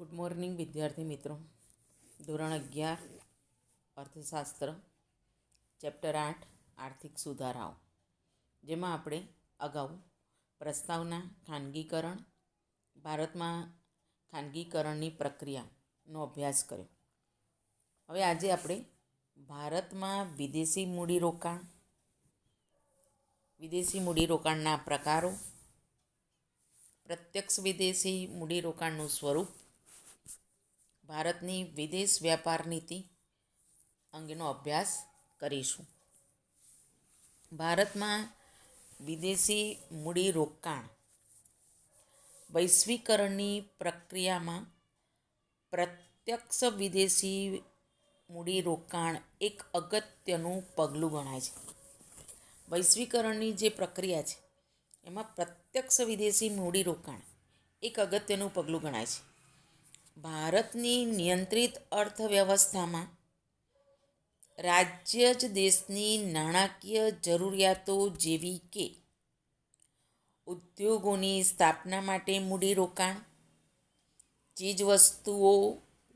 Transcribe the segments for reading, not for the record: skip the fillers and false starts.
Good morning વિદ્યાર્થી મિત્રો. ધોરણ 11 અર્થશાસ્ત્ર, ચેપ્ટર 8 આર્થિક સુધારાઓ, જેમાં આપણે અગાઉ પ્રસ્તાવના, ખાનગીકરણ, ભારતમાં ખાનગીકરણની પ્રક્રિયાનો અભ્યાસ કર્યો. હવે આજે આપણે ભારતમાં વિદેશી મૂડીરોકાણના પ્રકારો, પ્રત્યક્ષ વિદેશી મૂડીરોકાણનું સ્વરૂપ, ભારતની વિદેશ વ્યાપાર નીતિ અંગેનો અભ્યાસ કરીશું. ભારતમાં વિદેશી મૂડીરોકાણ વૈશ્વિકરણની પ્રક્રિયામાં પ્રત્યક્ષ વિદેશી મૂડીરોકાણ એક અગત્યનું પગલું ગણાય છે. વૈશ્વિકરણની જે પ્રક્રિયા છે એમાં પ્રત્યક્ષ વિદેશી મૂડીરોકાણ એક અગત્યનું પગલું ગણાય છે. ભારતની નિયંત્રિત અર્થવ્યવસ્થામાં રાજ્ય જ દેશની નાણાકીય જરૂરિયાતો જેવી કે ઉદ્યોગોની સ્થાપના માટે મૂડીરોકાણ, ચીજવસ્તુઓ,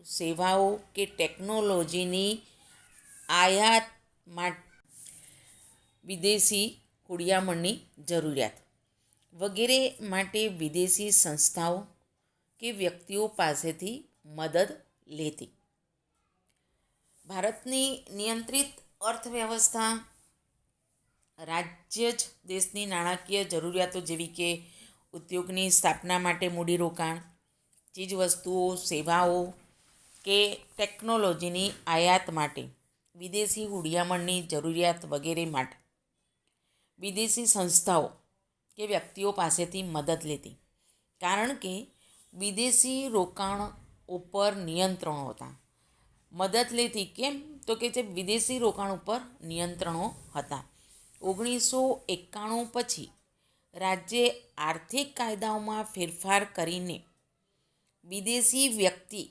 સેવાઓ કે ટેકનોલોજીની આયાત માટે વિદેશી હુંડિયામણની જરૂરિયાત વગેરે માટે વિદેશી સંસ્થાઓ કે વ્યક્તિઓ પાસેથી મદદ લેતી. ભારતની નિયંત્રિત અર્થવ્યવસ્થા રાજ્ય જ દેશની નાણાકીય જરૂરિયાતો જેવી કે ઉદ્યોગની સ્થાપના માટે મૂડીરોકાણ, ચીજવસ્તુઓ, સેવાઓ કે ટેકનોલોજીની આયાત માટે વિદેશી હુંડિયામણની જરૂરિયાત વગેરે માટે વિદેશી સંસ્થાઓ કે વ્યક્તિઓ પાસેથી મદદ લેતી. કારણ કે વિદેશી રોકાણ ઉપર નિયંત્રણો હતા. મદદ લેતી કેમ? તો કે જે વિદેશી રોકાણ ઉપર નિયંત્રણો હતા. 1991 પછી રાજ્યે આર્થિક કાયદાઓમાં ફેરફાર કરીને વિદેશી વ્યક્તિ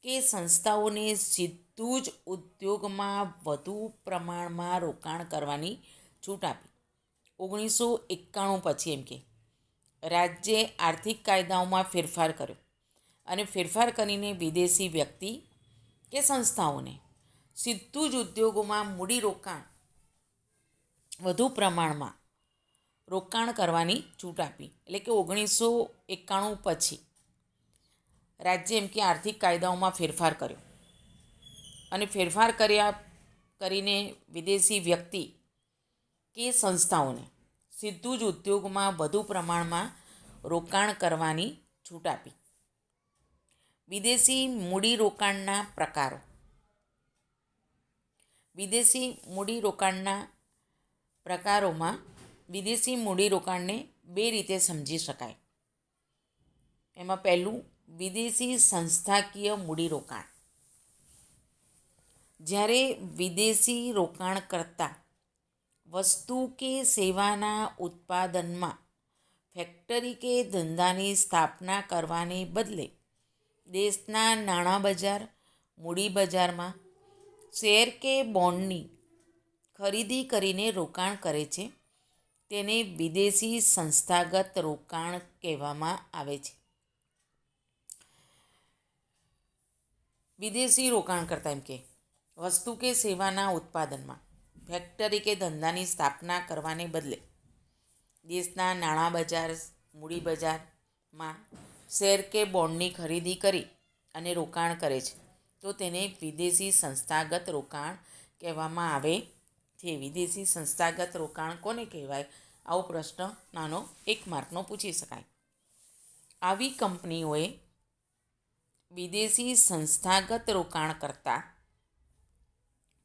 કે સંસ્થાઓને સીધું જ ઉદ્યોગમાં વધુ પ્રમાણમાં રોકાણ કરવાની છૂટ આપી. 1991 પછી એમ કે રાજ્યે આર્થિક કાયદાઓમાં ફેરફાર કર્યો અને ફેરફાર કરીને વિદેશી વ્યક્તિ કે સંસ્થાઓને સીધું જ ઉદ્યોગોમાં મૂડીરોકાણ વધુ પ્રમાણમાં રોકાણ કરવાની છૂટ આપી. એટલે કે 1991 પછી રાજ્ય એમ કે આર્થિક કાયદાઓમાં ફેરફાર કર્યો અને ફેરફાર કરીને વિદેશી વ્યક્તિ કે સંસ્થાઓને સીધું જ ઉદ્યોગમાં વધુ પ્રમાણમાં રોકાણ કરવાની છૂટ આપી. વિદેશી મૂડીરોકાણના પ્રકારો. વિદેશી મૂડીરોકાણના પ્રકારોમાં વિદેશી મૂડીરોકાણને બે રીતે સમજી શકાય. એમાં પહેલું વિદેશી સંસ્થાકીય મૂડીરોકાણ. જ્યારે વિદેશી રોકાણકર્તા વસ્તુ કે સેવાના ઉત્પાદનમાં ફેક્ટરી કે ધંધાની સ્થાપના કરવાને બદલે દેશના નાણાં બજાર, મૂડી બજારમાં શેર કે બોન્ડની ખરીદી કરીને રોકાણ કરે છે, તેને વિદેશી સંસ્થાગત રોકાણ કહેવામાં આવે છે. વિદેશી રોકાણકર્તા એમ કે વસ્તુ કે સેવાના ઉત્પાદનમાં ફેક્ટરી કે ધંધાની સ્થાપના કરવાને બદલે દેશના નાણાં બજાર, મૂડી બજારમાં શેર કે બોન્ડની ખરીદી કરી અને રોકાણ કરે છે, તો તેને વિદેશી સંસ્થાગત રોકાણ કહેવામાં આવે છે. વિદેશી સંસ્થાગત રોકાણ કોને કહેવાય? આવો પ્રશ્ન નાનો 1 માર્કનો પૂછી શકાય. આવી કંપનીઓએ વિદેશી સંસ્થાગત રોકાણકર્તા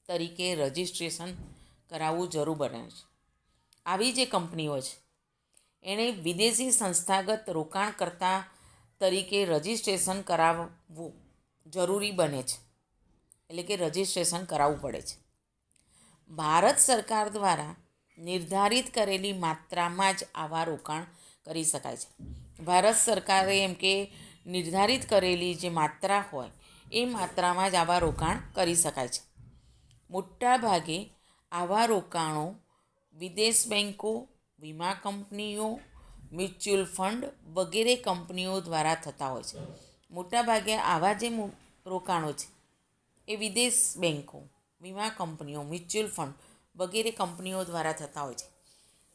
તરીકે રજિસ્ટ્રેશન કરાવવું જરૂર બને છે. આવી જે કંપનીઓ છે એણે વિદેશી સંસ્થાગત રોકાણકર્તા તરીકે રજિસ્ટ્રેશન કરાવવું જરૂરી બને છે. એટલે કે રજિસ્ટ્રેશન કરાવવું પડે છે. ભારત સરકાર દ્વારા નિર્ધારિત કરેલી માત્રામાં જ આવા રોકાણ કરી શકાય છે. ભારત સરકારે એમ કે નિર્ધારિત કરેલી જે માત્રા હોય એ માત્રામાં જ આવા રોકાણ કરી શકાય છે. મોટા ભાગે આવા રોકાણો વિદેશ બેન્કો, વીમા કંપનીઓ, મ્યુચ્યુઅલ ફંડ વગેરે કંપનીઓ દ્વારા થતા હોય છે. મોટાભાગે આવા જે રોકાણો છે એ વિદેશ બેન્કો, વીમા કંપનીઓ, મ્યુચ્યુઅલ ફંડ વગેરે કંપનીઓ દ્વારા થતા હોય છે.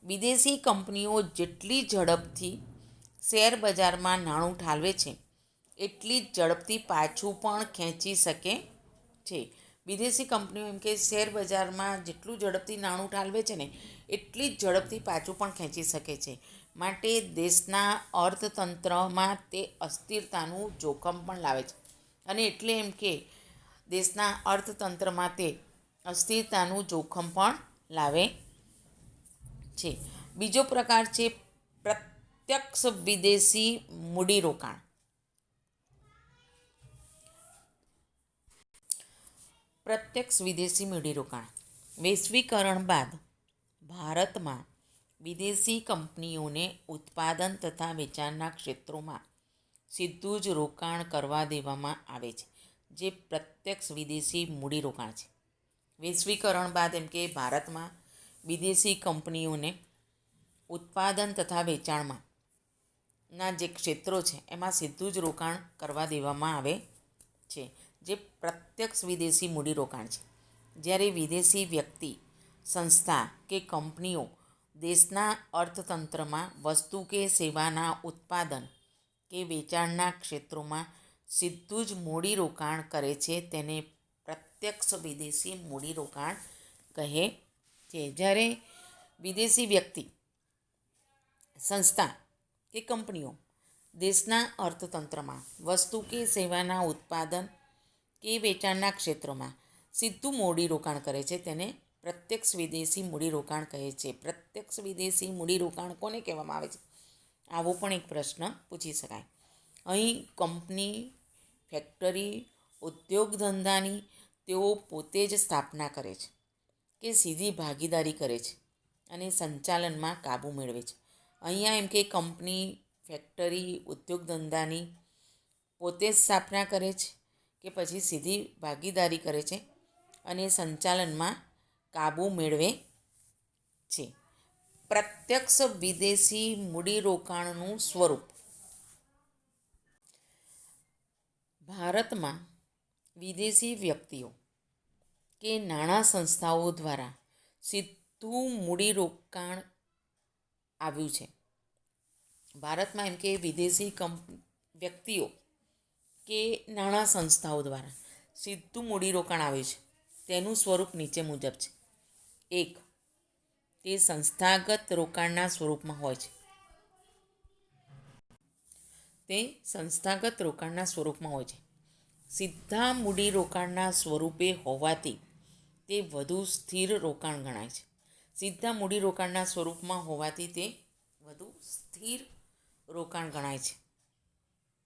વિદેશી કંપનીઓ જેટલી ઝડપથી શેર બજારમાં નાણું ઠાલવે છે એટલી જ ઝડપથી પાછું પણ ખેંચી શકે છે. વિદેશી કંપનીઓ એમ કે શેર બજારમાં જેટલું ઝડપથી નાણું ઠાલવે છે ને એટલી જ ઝડપથી પાછું પણ ખેંચી શકે છે. માટે દેશના અર્થતંત્રમાં તે અસ્થિરતાનું જોખમ પણ લાવે છે. અને એટલે એમ કે દેશના અર્થતંત્રમાં તે અસ્થિરતાનું જોખમ પણ લાવે છે. બીજો પ્રકાર છે પ્રત્યક્ષ વિદેશી મૂડીરોકાણ. પ્રત્યક્ષ વિદેશી મૂડીરોકાણ વૈશ્વિકરણ બાદ ભારતમાં વિદેશી કંપનીઓને ઉત્પાદન તથા વેચાણના ક્ષેત્રોમાં સીધું જ રોકાણ કરવા દેવામાં આવે છે, જે પ્રત્યક્ષ વિદેશી મૂડીરોકાણ છે. વૈશ્વિકરણ બાદ એમ કે ભારતમાં વિદેશી કંપનીઓને ઉત્પાદન તથા વેચાણમાં ના જે ક્ષેત્રો છે એમાં સીધું જ રોકાણ કરવા દેવામાં આવે છે, જે પ્રત્યક્ષ વિદેશી મૂડીરોકાણ છે. જ્યારે વિદેશી વ્યક્તિ, સંસ્થા કે કંપનીઓ દેશના અર્થતંત્રમાં વસ્તુ કે સેવાના ઉત્પાદન કે વેચાણના ક્ષેત્રોમાં સીધું જ મૂડીરોકાણ કરે છે તેને પ્રત્યક્ષ વિદેશી મૂડીરોકાણ કહે છે. જ્યારે વિદેશી વ્યક્તિ, સંસ્થા કે કંપનીઓ દેશના અર્થતંત્રમાં વસ્તુ કે સેવાના ઉત્પાદન કે વેચાણના ક્ષેત્રોમાં સીધું મૂડીરોકાણ કરે છે તેને પ્રત્યક્ષ વિદેશી મૂડીરોકાણ કહે છે. પ્રત્યક્ષ વિદેશી મૂડીરોકાણ કોને કહેવામાં આવે છે? આવો પણ એક પ્રશ્ન પૂછી શકાય. અહીં કંપની, ફેક્ટરી, ઉદ્યોગ ધંધાની તેઓ પોતે જ સ્થાપના કરે છે કે સીધી ભાગીદારી કરે છે અને સંચાલનમાં કાબૂ મેળવે છે. અહીંયા એમ કે કંપની, ફેક્ટરી, ઉદ્યોગ ધંધાની પોતે જ સ્થાપના કરે છે કે પછી સીધી ભાગીદારી કરે છે અને સંચાલનમાં કાબૂ મેળવે છે. પ્રત્યક્ષ વિદેશી મૂડીરોકાણનું સ્વરૂપ. ભારતમાં વિદેશી વ્યક્તિઓ કે નાણાં સંસ્થાઓ દ્વારા સીધું મૂડીરોકાણ આવ્યું છે. ભારતમાં એમ કે વિદેશી વ્યક્તિઓ કે નાણાં સંસ્થાઓ દ્વારા સીધું મૂડીરોકાણ આવ્યું છે. તેનું સ્વરૂપ નીચે મુજબ છે. 1. તે સંસ્થાગત રોકાણના સ્વરૂપમાં હોય છે. સીધા મૂડીરોકાણના સ્વરૂપે હોવાથી તે વધુ સ્થિર રોકાણ ગણાય છે. સીધા મૂડીરોકાણના સ્વરૂપમાં હોવાથી તે વધુ સ્થિર રોકાણ ગણાય છે.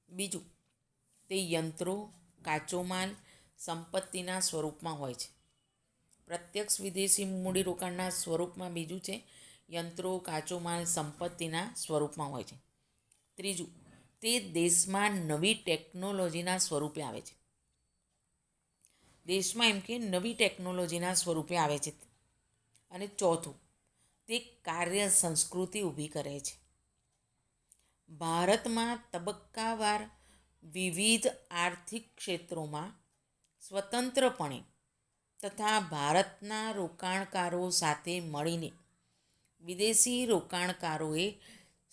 બીજું, તે યંત્રો, કાચો માલ, સંપત્તિના સ્વરૂપમાં હોય છે. પ્રત્યક્ષ વિદેશી મૂડીરોકાણના સ્વરૂપમાં બીજું છે યંત્રો, કાચો માલ, સંપત્તિના સ્વરૂપમાં હોય છે. ત્રીજું, તે દેશમાં નવી ટેકનોલોજીના સ્વરૂપે આવે છે. દેશમાં એમ કે નવી ટેકનોલોજીના સ્વરૂપે આવે છે. અને ચોથું, તે કાર્ય સંસ્કૃતિ ઊભી કરે છે. ભારતમાં તબક્કાવાર વિવિધ આર્થિક ક્ષેત્રોમાં સ્વતંત્રપણે તથા ભારતના રોકાણકારો સાથે મળીને વિદેશી રોકાણકારોએ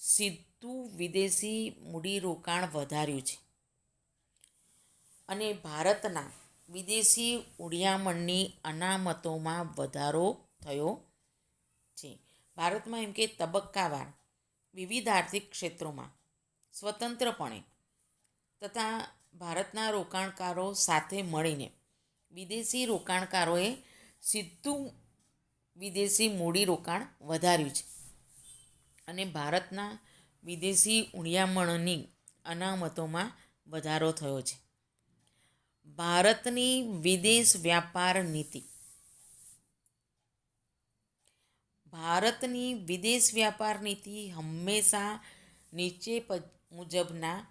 સીધું વિદેશી મૂડીરોકાણ વધાર્યું છે અને ભારતના વિદેશી હુંડિયામણની અનામતોમાં વધારો થયો છે. ભારતમાં એમ કે તબક્કાવાર વિવિધ આર્થિક ક્ષેત્રોમાં સ્વતંત્રપણે તથા ભારતના રોકાણકારો સાથે મળીને વિદેશી રોકાણકારોએ સીધું વિદેશી મૂડીરોકાણ વધાર્યું છે અને ભારતના વિદેશી હુંડિયામણની અનામતોમાં વધારો થયો છે. ભારતની વિદેશ વ્યાપાર નીતિ. ભારતની વિદેશ વ્યાપાર નીતિ હંમેશા નીચે મુજબના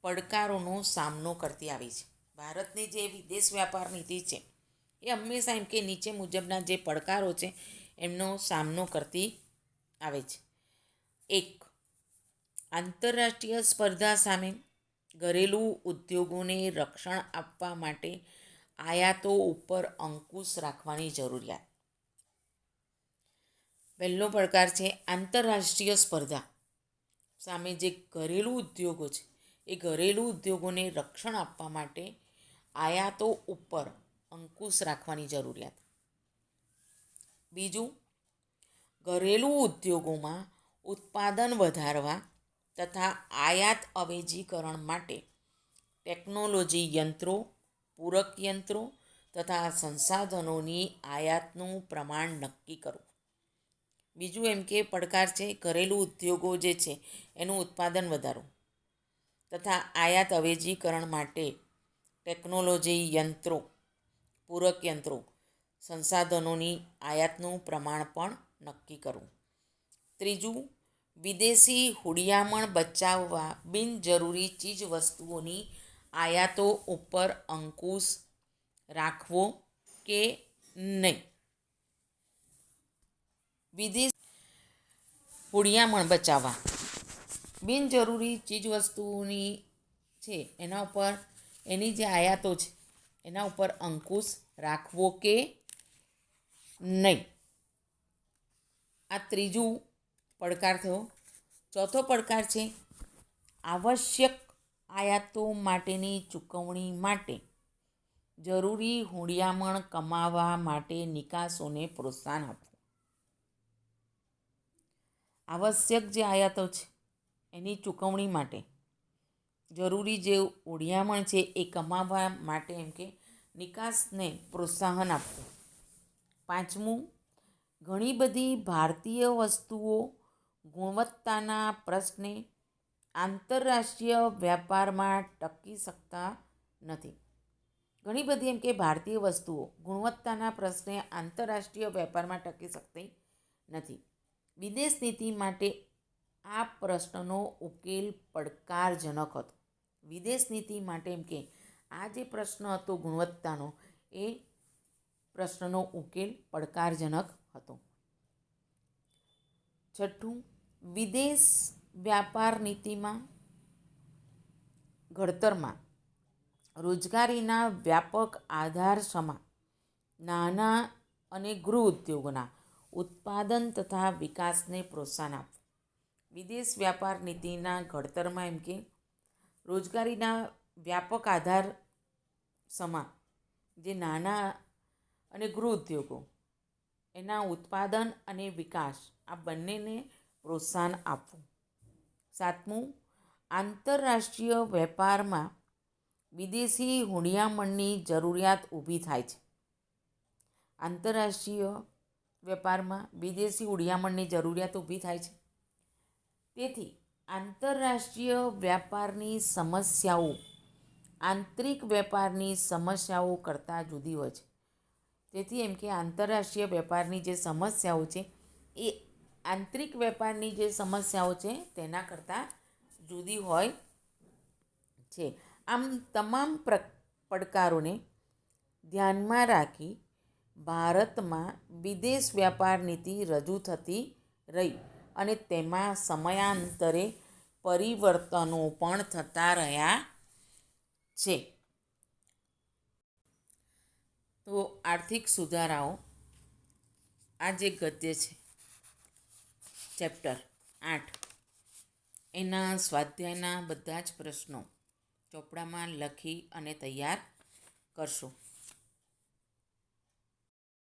પડકારોનો સામનો કરતી આવી છે. ભારતની જે વિદેશ વ્યાપાર નીતિ છે એ હંમેશા એમ કે નીચે મુજબના જે પડકારો છે એમનો સામનો કરતી આવે છે. 1. આંતરરાષ્ટ્રીય સ્પર્ધા સામે ઘરેલું ઉદ્યોગોને રક્ષણ આપવા માટે આયાતો ઉપર અંકુશ રાખવાની જરૂરિયાત. પહેલો પડકાર છે આંતરરાષ્ટ્રીય સ્પર્ધા સામે જે ઘરેલું ઉદ્યોગો છે એ ઘરેલું ઉદ્યોગોને રક્ષણ આપવા માટે આયાતો ઉપર અંકુશ રાખવાની જરૂરિયાત. બીજું, ઘરેલું ઉદ્યોગોમાં ઉત્પાદન વધારવા તથા આયાત અવેજીકરણ માટે ટેકનોલોજી, યંત્રો, પૂરક યંત્રો તથા સંસાધનોની આયાતનું પ્રમાણ નક્કી કરવું. બીજું એમ કે પડકાર છે ઘરેલું ઉદ્યોગો જે છે એનું ઉત્પાદન વધારવું તથા આયાત અવેજીકરણ માટે ટેકનોલોજી, યંત્રો, પૂરક યંત્રો, સંસાધનોની આયાતનું પ્રમાણ પણ નક્કી કરવું. ત્રીજું, વિદેશી હુડિયામણ બચાવવા બિનજરૂરી ચીજવસ્તુઓની આયાતો ઉપર અંકુશ રાખવો કે નહીં. વિદેશ હુડિયામણ બચાવવા બિનજરૂરી ચીજવસ્તુઓની છે એના ઉપર એની જે આયાતો છે એના ઉપર અંકુશ રાખવો કે નહીં. આ ત્રીજું પડકાર થયો. ચોથો પડકાર છે આવશ્યક આયાતો માટેની ચૂકવણી માટે જરૂરી હુડિયામણ કમાવા માટે નિકાસોને પ્રોત્સાહન આપવું. આવશ્યક જે આયાતો છે એની ચૂકવણી માટે જરૂરી જે હુડિયામણ છે એ કમાવા માટે એમ કે નિકાસને પ્રોત્સાહન આપવું. પાંચમું, ઘણી બધી ભારતીય વસ્તુઓ ગુણવત્તાના પ્રશ્ને આંતરરાષ્ટ્રીય વ્યાપારમાં ટકી શકતા નથી. ઘણી બધી એમ કે ભારતીય વસ્તુઓ ગુણવત્તાના પ્રશ્ને આંતરરાષ્ટ્રીય વેપારમાં ટકી શકતી નથી. વિદેશ નીતિ માટે આ પ્રશ્નનો ઉકેલ પડકારજનક હતો. વિદેશ નીતિ માટે એમ કે આ જે પ્રશ્ન હતો ગુણવત્તાનો એ પ્રશ્નનો ઉકેલ પડકારજનક હતો. છઠ્ઠું, વિદેશ વ્યાપાર નીતિમાં ઘડતરમાં રોજગારીના વ્યાપક આધાર સમા નાના અને ગૃહ ઉદ્યોગોના ઉત્પાદન તથા વિકાસને પ્રોત્સાહન આપવું. વિદેશ વ્યાપાર નીતિના ઘડતરમાં એમ કે રોજગારીના વ્યાપક આધાર સમા જે નાના અને ગૃહ ઉદ્યોગો એના ઉત્પાદન અને વિકાસ આ બંનેને પ્રોત્સાહન આપવું. સાતમું, આંતરરાષ્ટ્રીય વેપારમાં વિદેશી હુડિયામણની જરૂરિયાત ઊભી થાય છે. આંતરરાષ્ટ્રીય વેપારમાં વિદેશી હુડિયામણની જરૂરિયાત ઊભી થાય છે. તેથી આંતરરાષ્ટ્રીય વ્યાપારની સમસ્યાઓ આંતરિક વેપારની સમસ્યાઓ કરતાં જુદી હોય છે. તેથી એમ કે આંતરરાષ્ટ્રીય વેપારની જે સમસ્યાઓ છે એ આંતરિક વેપારની જે સમસ્યાઓ છે તેના કરતાં જુદી હોય છે. આમ તમામ પડકારોને ધ્યાનમાં રાખી ભારતમાં વિદેશ વ્યાપાર નીતિ રજૂ થતી રહી અને તેમાં સમયાંતરે પરિવર્તનો પણ થતા રહ્યા છે. તો આર્થિક સુધારાઓ આ જે ગદ્ય છે ચેપ્ટર 8 એના સ્વાધ્યાયના બધા જ પ્રશ્નો ચોપડામાં લખી અને તૈયાર કરશો.